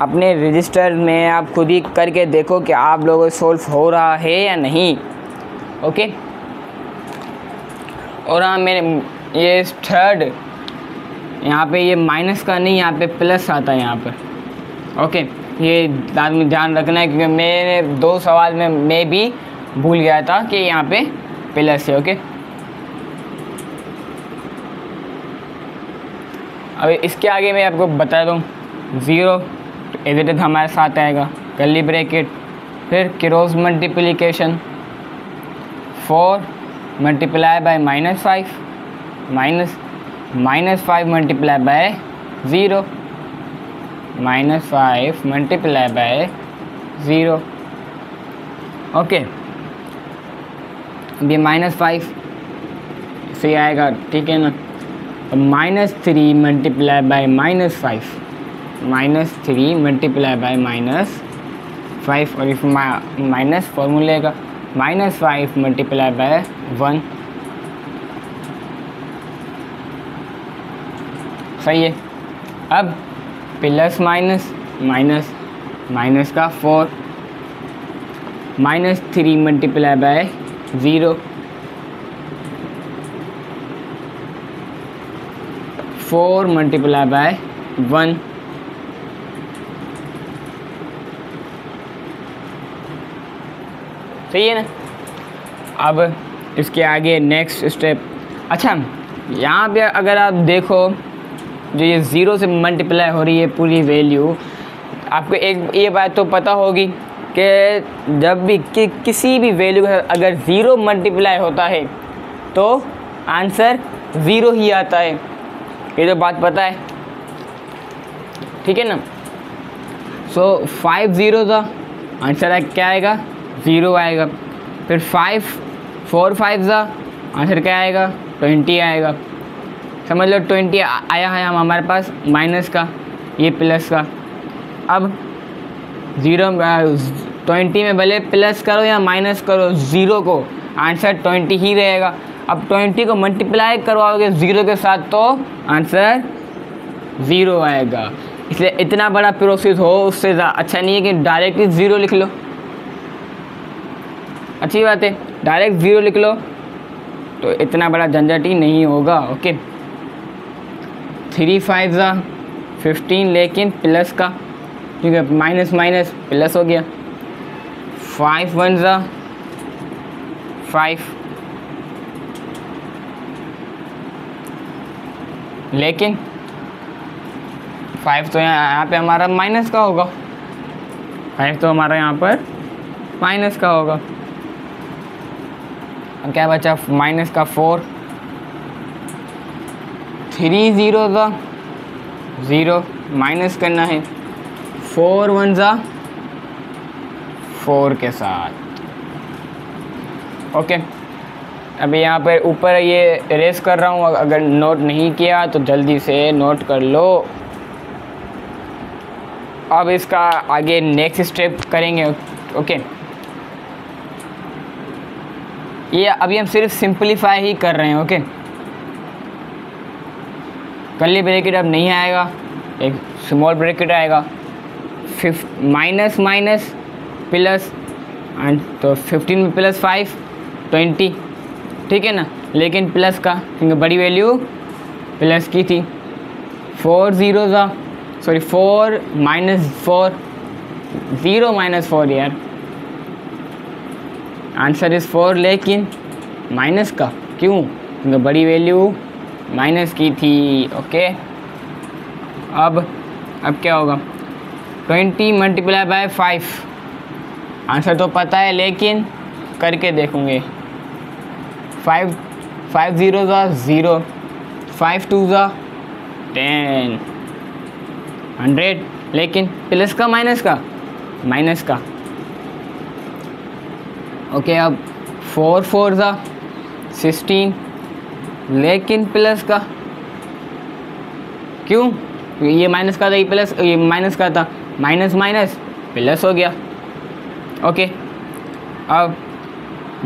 अपने रजिस्टर में आप खुद ही करके देखो कि आप लोगों से सॉल्व हो रहा है या नहीं। ओके, और हाँ, मेरे ये थर्ड यहाँ पे ये माइनस का नहीं, यहाँ पे प्लस आता है यहाँ पर। ओके, ये ध्यान रखना है, क्योंकि मेरे 2 सवाल में मैं भी भूल गया था कि यहाँ पे प्लस है। ओके, अब इसके आगे मैं आपको बता दूँ, 0 एज इट इज हमारे साथ आएगा, कर्ली ब्रैकेट, फिर cross multiplication, 4 multiply by -5 -5 multiply by 0 -5 multiply by 0। Okay, ये -5 से आएगा, ठीक है ना। -3 मल्टीप्लाई बाय -5, -3 मल्टीप्लाई बाय -5 और इस माइनस फॉर्मूले का -5 मल्टीप्लाई बाय 1। सही है। अब प्लस माइनस माइनस माइनस का 4 -3 मल्टीप्लाई बाय 0 4 मल्टीप्लाई बाय 1। सही है ना। अब इसके आगे नेक्स्ट स्टेप। अच्छा, यहाँ पे अगर आप देखो जो ये 0 से मल्टीप्लाई हो रही है पूरी वैल्यू, आपको एक ये बात तो पता होगी कि जब भी किसी भी वैल्यू अगर 0 मल्टीप्लाई होता है तो आंसर 0 ही आता है। ये तो बात पता है, ठीक है ना। सो 5 0 का आंसर क्या आएगा? 0 आएगा। फिर 4 5 का आंसर क्या आएगा? 20 आएगा। समझ लो 20 आया है हमारे पास माइनस का, ये प्लस का। अब 20 में भले प्लस करो या माइनस करो, 0 को आंसर 20 ही रहेगा। अब 20 को मल्टीप्लाई करवाओगे 0 के साथ तो आंसर 0 आएगा। इसलिए इतना बड़ा प्रोसेस हो उससे अच्छा नहीं है कि डायरेक्टली 0 लिख लो। अच्छी बात है, डायरेक्ट 0 लिख लो तो इतना बड़ा झंझट ही नहीं होगा। ओके, 3 5 जा 15, लेकिन प्लस का, ठीक है, माइनस माइनस प्लस हो गया। 5 1 जा 5, लेकिन 5 तो यहाँ पे हमारा माइनस का होगा, 5 तो हमारा यहाँ पर माइनस का होगा। अब क्या बचा? माइनस का 4, 3 0 का 0 माइनस करना है, 4 1 जा 4 के साथ। ओके, अभी यहाँ पर ऊपर ये इरेज कर रहा हूँ, अगर नोट नहीं किया तो जल्दी से नोट कर लो। अब इसका आगे नेक्स्ट स्टेप करेंगे। ओके, ये अभी हम सिर्फ सिंपलीफाई ही कर रहे हैं। ओके, कर्ली ब्रैकेट अब नहीं आएगा, एक स्मॉल ब्रैकेट आएगा। माइनस माइनस प्लस, एंड तो 15 में प्लस 5 20, ठीक है ना। लेकिन प्लस का, क्योंकि बड़ी वैल्यू प्लस की थी। 4 0 जा 4 माइनस 4, 0 माइनस 4 यार, आंसर इज़ 4, लेकिन माइनस का क्यों? क्योंकि बड़ी वैल्यू माइनस की थी। ओके, अब क्या होगा? 20 मल्टीप्लाई बाय 5, आंसर तो पता है लेकिन करके देखूँगे। 5 0 जा 0, 5 2 जा 10, 100, लेकिन प्लस का माइनस का? माइनस का। ओके, अब 4 4 जा 16, लेकिन प्लस का क्यों? ये माइनस का था, ये प्लस, ये माइनस का था, माइनस माइनस प्लस हो गया। ओके, अब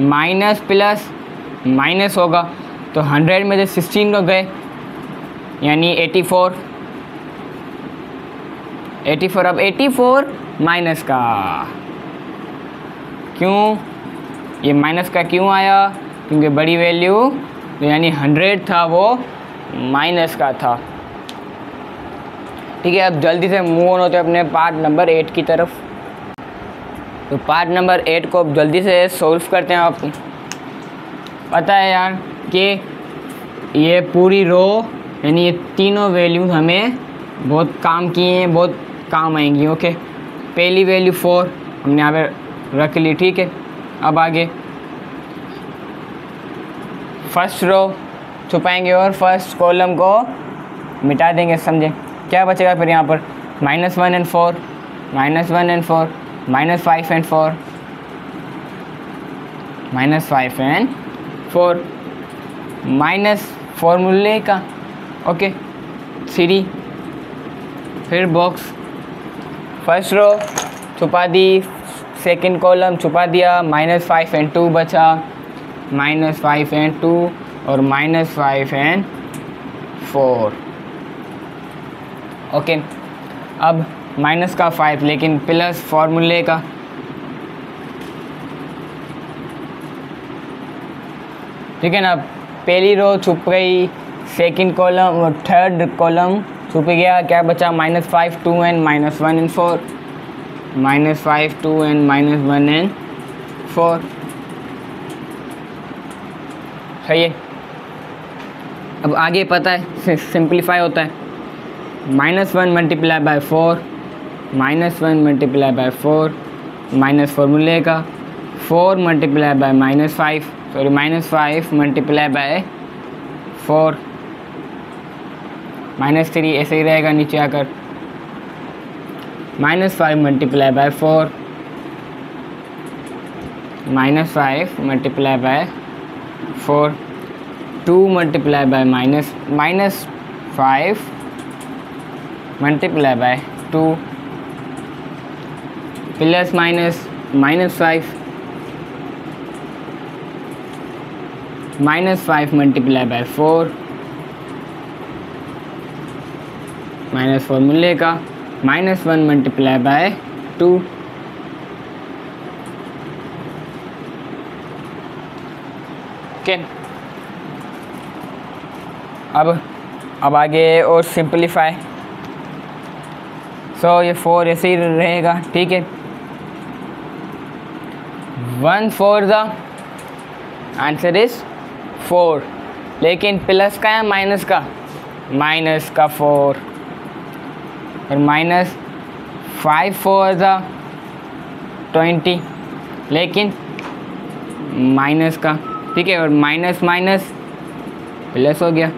माइनस प्लस माइनस होगा तो 100 में से 16 को गए, यानी 84। अब 84 माइनस का क्यों? ये माइनस का क्यों आया? क्योंकि बड़ी वैल्यू यानी 100 था वो माइनस का था। ठीक है, अब जल्दी से मूव ऑन होते हैं अपने पार्ट नंबर 8 की तरफ। तो पार्ट नंबर 8 को अब जल्दी से सॉल्व करते हैं। आपको पता है यार कि ये पूरी रो यानी ये तीनों वैल्यूज हमें बहुत काम की हैं, बहुत काम आएंगी। ओके, पहली वैल्यू 4 हमने यहाँ पे रख ली, ठीक है। अब आगे फर्स्ट रो छुपाएंगे और फर्स्ट कॉलम को मिटा देंगे, समझे। क्या बचेगा फिर यहाँ पर? -1 and 4, -1 and 4, -5 and 4, -5 and 4, minus फॉर्मूले का। ओके, 3 फिर बॉक्स फर्स्ट रो छुपा दी, सेकंड कॉलम छुपा दिया, -5 and 2 बचा, -5 and 2 और -5 and 4। ओके, अब माइनस का 5 लेकिन प्लस फॉर्मूले का, ठीक है ना। पहली रो छुप गई, सेकंड कॉलम और थर्ड कॉलम छुप गया, क्या बचा -5 2 and -1 and 4, -5 2 and -1 and 4। सही है। अब आगे पता है सिंप्लीफाई होता है, -1 multiply by 4, -1 multiply by 4 minus फॉर्मूले का, 4 multiply by -5 sorry -5 multiply by 4 -3 ऐसे ही रहेगा नीचे आकर, -5 multiply by 4 -5 multiply by 4 2 multiply by -5 multiply by 2 plus minus -5 -5 multiply by 4 minus फॉर्मूले का, -1 मल्टीप्लाई बाय 2। ओके, अब आगे और सिंपलीफाई। सो ये 4 ऐसे ही रहेगा, ठीक है। 1 4 द आंसर इज 4, लेकिन प्लस का है माइनस का, -4 और -5 4 द 20 लेकिन माइनस का, ठीक है। और माइनस माइनस प्लस हो गया,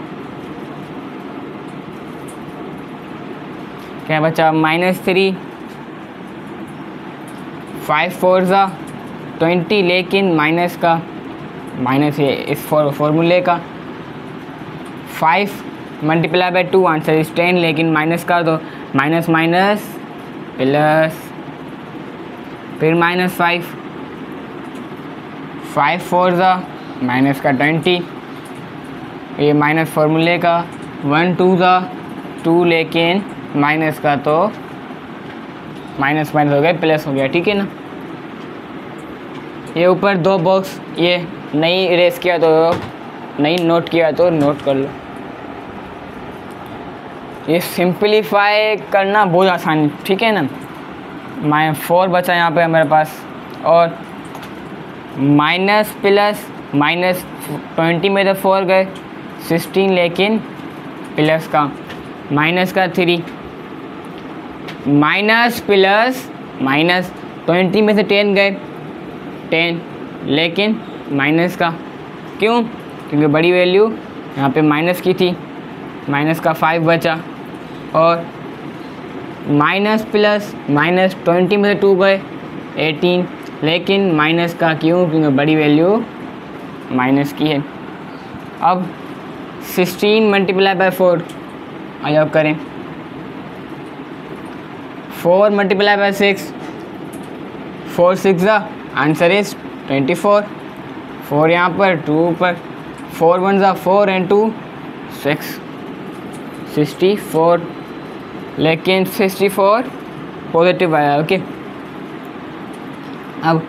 क्या बचा -3 5 4 ज़ा 20 लेकिन माइनस का, माइनस है इस फॉर्मूले का। 5 मल्टीप्लाई बाय 2 आंसर इज 10 लेकिन माइनस का, तो माइनस माइनस प्लस, फिर -5 5 4 ज़ा माइनस का 20, ये माइनस फॉर्मूले का। 1 2 ज़ा 2 लेकिन माइनस का, तो माइनस माइनस हो गया प्लस हो गया, ठीक है ना। ये ऊपर 2 बॉक्स ये नहीं इरेज किया तो नहीं नोट किया तो नोट कर लो। ये सिंपलीफाई करना बहुत आसान, ठीक है ना। -4 बचा यहाँ पे हमारे पास, और माइनस प्लस -20 में तो 4 गए 16 लेकिन प्लस का, माइनस का 3 माइनस प्लस -20 में से 10 गए 10 लेकिन माइनस का, क्यों? क्योंकि बड़ी वैल्यू यहाँ पे माइनस की थी, माइनस का 5 बचा। और माइनस प्लस -20 में से 2 गए 18 लेकिन माइनस का, क्यों? क्योंकि बड़ी वैल्यू माइनस की है। अब 16 मल्टीप्लाई बाय 4 अब करें, 4 मल्टीप्लाई बाय 6 4 6 ज़ा आंसर इज 24, 4 यहाँ पर 2 ऊपर, 4 1 ज़ा 4 and 2 6 64 लेकिन 64 पॉजिटिव आया, ओके। अब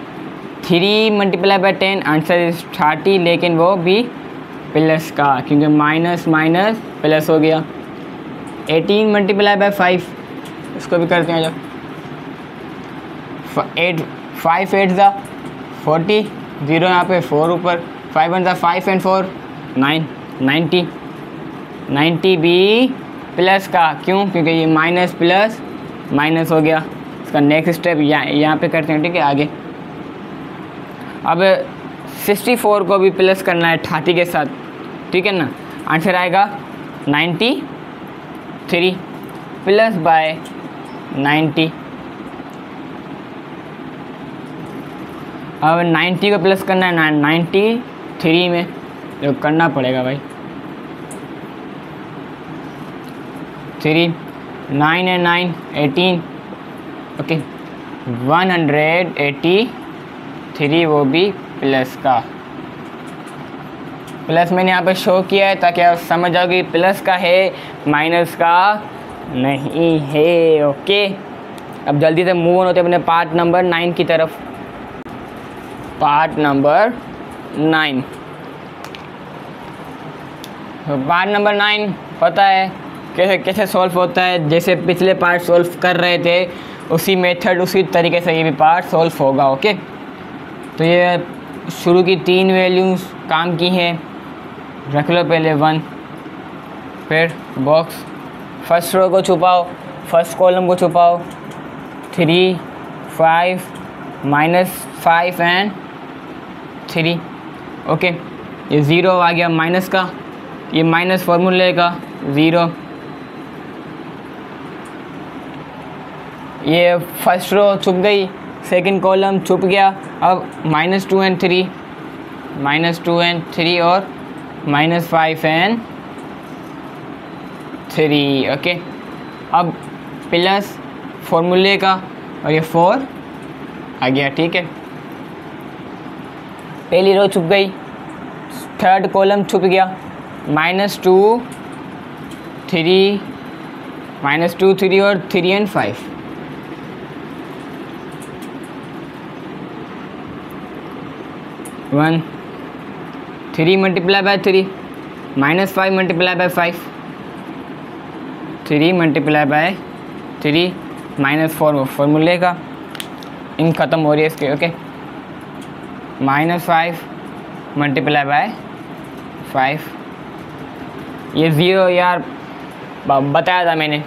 3 मल्टीप्लाई बाय 10 आंसर इज 30 लेकिन वो भी प्लस का, क्योंकि माइनस माइनस प्लस हो गया। 18 मल्टीप्लाई बाय 5 इसको भी करते हैं जब 5 8 ज़ा 40 0 यहाँ पे 4 ऊपर, 5 1 ज़ा 5 and 4 9 90 भी प्लस का, क्यों? क्योंकि ये माइनस प्लस माइनस हो गया। इसका नेक्स्ट स्टेप यहाँ पे करते हैं, ठीक है। आगे अब 64 को भी प्लस करना है 30 के साथ, ठीक है ना। आंसर आएगा 93 प्लस बाय 90। अब 90 को प्लस करना है 93 में, जो करना पड़ेगा भाई। 3 9 and 9 18, ओके 183, वो भी प्लस का। प्लस मैंने यहाँ पे शो किया है ताकि आप समझ जाओ कि प्लस का है, माइनस का नहीं है। ओके, अब जल्दी से मूव ऑन होते हैं अपने पार्ट नंबर 9 की तरफ। पार्ट नंबर 9, पार्ट नंबर 9 पता है कैसे कैसे सॉल्व होता है। जैसे पिछले पार्ट सॉल्व कर रहे थे उसी मेथड उसी तरीके से ये भी पार्ट सॉल्व होगा। ओके, तो ये शुरू की 3 वैल्यूज़ काम की हैं, रख लो पहले 1, फिर बॉक्स फर्स्ट रो को छुपाओ, फर्स्ट कॉलम को छुपाओ, 3 5 -5 एंड 3। ओके, ये 0 आ गया माइनस का, ये माइनस फॉर्मूले का 0। ये फर्स्ट रो छुप गई, सेकंड कॉलम छुप गया। अब -2 and 3, -2 and 3 और -5 and 3। ओके, अब प्लस फॉर्मूले का और ये 4 आ गया। ठीक है, पहली रो छुप गई, थर्ड कॉलम छुप गया, -2 3 -2 3 और 3 and 5। 1 3 multiplied by 3 -5 multiplied by 5, 3 multiplied by 3 -4 फॉर्मूले का इन ख़त्म हो रही है इसके। ओके, -5 multiplied by 5, ये 0 यार बताया था मैंने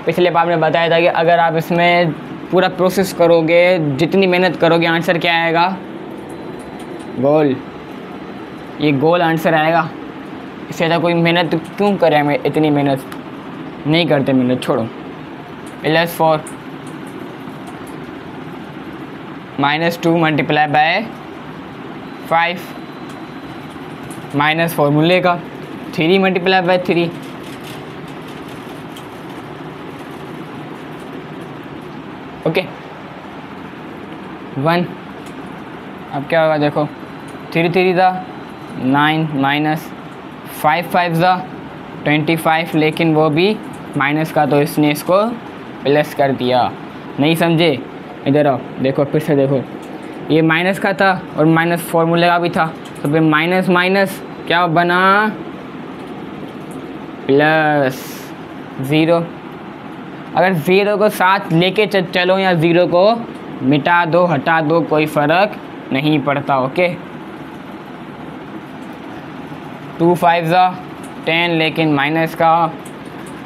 पिछले पार्ट में, बताया था कि अगर आप इसमें पूरा प्रोसेस करोगे, जितनी मेहनत करोगे, आंसर क्या आएगा? गोल। ये गोल आंसर आएगा। इससे ज़्यादा कोई मेहनत क्यों करें? हमें इतनी मेहनत नहीं करते, मेहनत छोड़ो। +4 -2 multiplied by 5 माइनस फॉर्मूले का 3 multiplied by 3, ओके 1। अब क्या होगा देखो, 3 3 ज़ा 9 -5 5 ज़ा 25, लेकिन वो भी माइनस का, तो इसने इसको प्लस कर दिया। नहीं समझे? इधर आओ, देखो फिर से देखो, ये माइनस का था और माइनस फॉर्मूले का भी था, तो फिर माइनस माइनस क्या बना? +0। अगर 0 को साथ लेके चलो या 0 को मिटा दो, हटा दो, कोई फ़र्क नहीं पड़ता। ओके, 2 5 ज़ा 10, लेकिन माइनस का,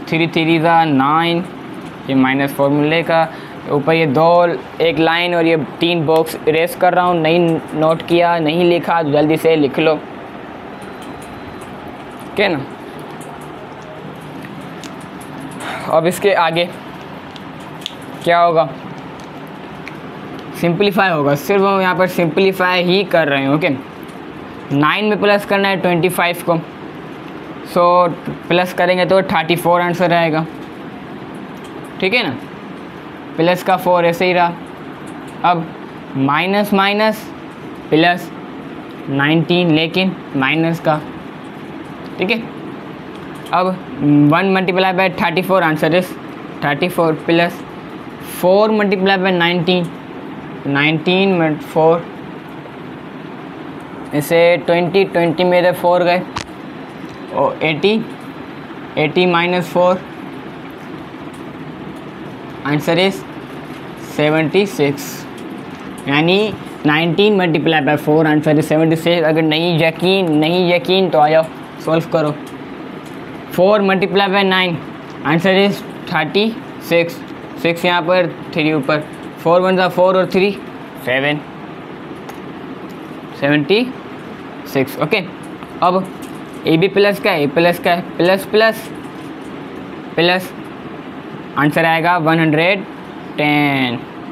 3 3 ज़ा 9, ये माइनस फॉर्मूले का। ऊपर ये 2 एक लाइन और ये 3 बॉक्स इरेज कर रहा हूँ, नहीं नोट किया, नहीं लिखा, जल्दी से लिख लो। ओके ना, अब इसके आगे क्या होगा? सिंपलीफाई होगा, सिर्फ हम यहाँ पर सिंपलीफाई ही कर रहे हैं। ओके, 9 में प्लस करना है 25 को, सो प्लस करेंगे तो 34 आंसर आएगा। ठीक है ना, प्लस का 4 ऐसे ही रहा। अब माइनस माइनस प्लस 19, लेकिन माइनस का। ठीक है, अब 1 multiplied by 34 answer is 34 plus 4 multiplied by 19 19 4, इसे 20 मेरे 4 गए और 80 -4 आंसर इज 76, यानी 19 multiplied by 4 आंसर इज 76। अगर नहीं यकीन तो आ जाओ, सॉल्व करो। 4 multiplied by 9 आंसर इज 36, 6 यहाँ पर, 3 ऊपर, 4 1 ज़ा 4 और 3 7, 76। ओके, अब ए भी प्लस का है, प्लस का है, प्लस प्लस प्लस आंसर आएगा 110,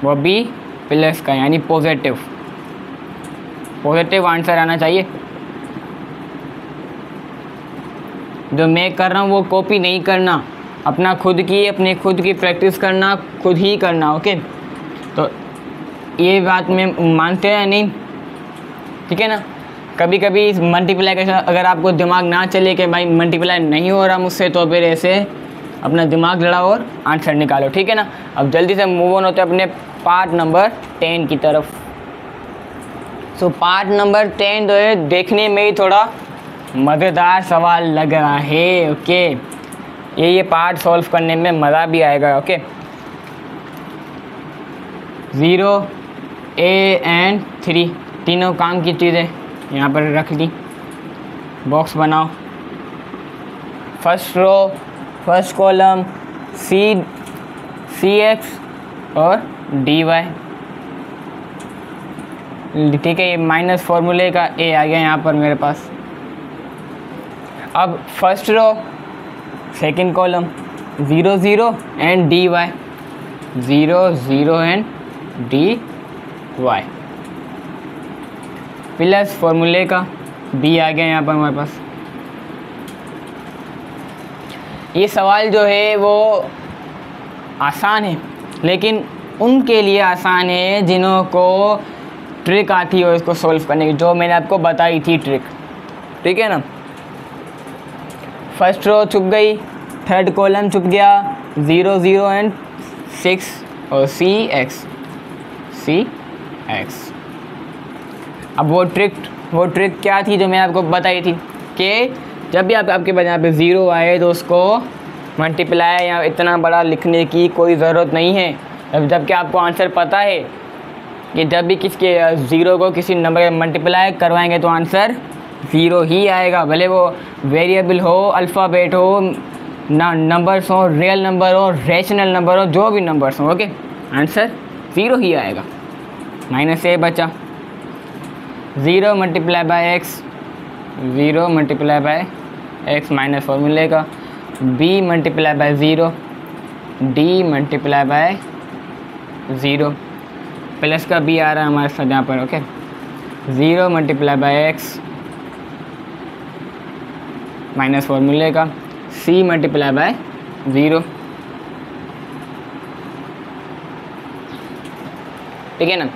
वो भी प्लस का, यानी पॉजिटिव आंसर आना चाहिए। जो मैं कर रहा हूँ वो कॉपी नहीं करना, अपनी खुद की प्रैक्टिस करना, खुद ही करना। ओके, तो ये बात में मानते हैं नहीं, ठीक है ना। कभी कभी मल्टीप्लाई का अगर आपको दिमाग ना चले कि भाई मल्टीप्लाई नहीं हो रहा मुझसे, तो फिर ऐसे अपना दिमाग लड़ाओ और आंसर निकालो, ठीक है ना। अब जल्दी से मूव ऑन होते हैं अपने पार्ट नंबर 10 की तरफ। सो पार्ट नंबर 10 जो है देखने में ही थोड़ा मज़ेदार सवाल लग रहा है। ओके, ये पार्ट सॉल्व करने में मज़ा भी आएगा। ओके, 0 A एंड 3 तीनों काम की चीज़ें यहाँ पर रख ली, बॉक्स बनाओ। First row, first column CX और DY, ठीक है। ये माइनस फॉर्मूले का A आ गया यहाँ पर मेरे पास। अब first row, second column 0 0 and DY, 0 0 and DY, plus फॉर्मूले का B आ गया यहाँ पर हमारे पास। ये सवाल जो है वो आसान है, लेकिन उनके लिए आसान है जिन्हों को ट्रिक आती हो इसको सॉल्व करने की, जो मैंने आपको बताई थी ट्रिक, ठीक है ना। फर्स्ट रो छुप गई, थर्ड कॉलम छुप गया, 0 0 एंड 6 और CX। अब वो ट्रिक क्या थी जो मैं आपको बताई थी कि जब भी आपके पास यहाँ पे 0 आए तो उसको मल्टीप्लाई या इतना बड़ा लिखने की कोई ज़रूरत नहीं है। जबकि आपको आंसर पता है कि जब भी किसके 0 को किसी नंबर में मल्टीप्लाई करवाएंगे तो आंसर 0 ही आएगा, भले वो वेरिएबल हो, अल्फ़ाबेट हो, नंबर्स हो, रियल नंबर हो, रेशनल नंबर हो, जो भी नंबर्स हो। ओके, आंसर 0 ही आएगा। माइनस A बचा, 0 multiply by X, 0 multiply by X minus फॉर्मूले का, B multiply by 0, D multiply by 0, plus का B आ रहा है हमारे साथ यहाँ पर। Okay, 0 multiply by X minus फॉर्मूले का, C मल्टीप्लाई बाय 0, ठीक है ना।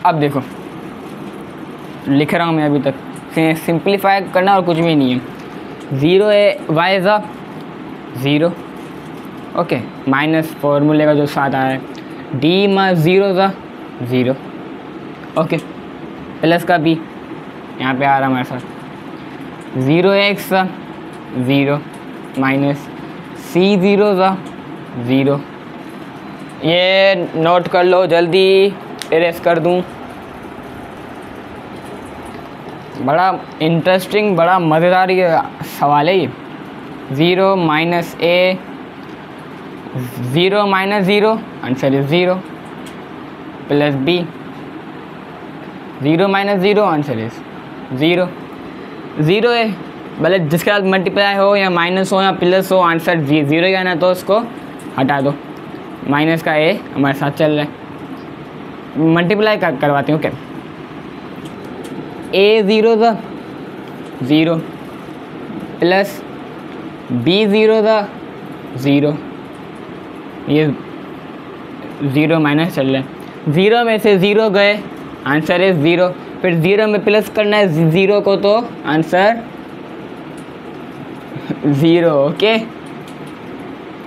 अब देखो लिख रहा हूँ मैं अभी तक, सिंप्लीफाई करना और कुछ भी नहीं है। 0 Y इज़ 0, ओके, माइनस फॉर्मूले का जो साथ आया है, D माइनस 0 ज़ा 0, ओके, प्लस का B यहाँ पे आ रहा है हमारे साथ, 0x 0 माइनस C0 ज़ा 0। ये नोट कर लो, जल्दी एरेस कर दूँ। बड़ा इंटरेस्टिंग, बड़ा मज़ेदार ये सवाल है ये। 0 minus A, 0 minus 0, answer is 0, plus B, 0 minus 0, answer is 0। 0 है, भले जिसके साथ मल्टीप्लाई हो या माइनस हो या प्लस हो, आंसर 0 ही आना, तो उसको हटा दो। माइनस का A हमारे साथ चल रहा है, मल्टीप्लाई करवाती हूँ। क्या A 0 था 0, प्लस B 0 था 0, ये 0 माइनस चल रहा है, 0 में से 0 गए, आंसर है 0। फिर 0 में प्लस करना है 0 को, तो आंसर 0। ओके,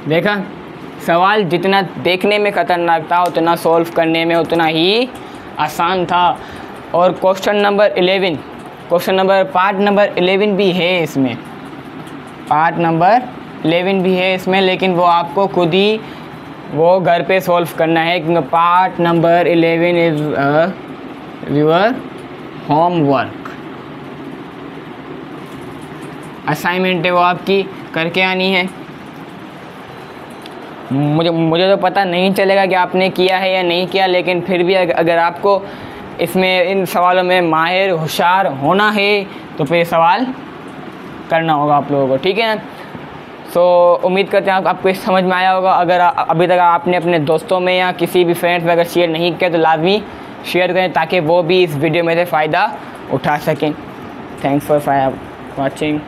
देखा, सवाल जितना देखने में ख़तरनाक था उतना सॉल्व करने में उतना ही आसान था। और क्वेश्चन नंबर 11, पार्ट नंबर 11 भी है इसमें, पार्ट नंबर 11 भी है इसमें, लेकिन वो आपको खुद ही वो घर पे सॉल्व करना है, क्योंकि part number 11 is your homework, assignment है, वो आपकी करके आनी है। मुझे तो पता नहीं चलेगा कि आपने किया है या नहीं किया, लेकिन फिर भी अगर आपको इसमें इन सवालों में माहिर होशियार होना है तो फिर सवाल करना होगा आप लोगों को, ठीक है ना। सो उम्मीद करते हैं आपको समझ में आया होगा। अगर अभी तक आपने अपने दोस्तों में या किसी भी फ्रेंड्स में अगर शेयर नहीं किया तो लाजमी शेयर करें, ताकि वो भी इस वीडियो में से फ़ायदा उठा सकें। Thanks for watching.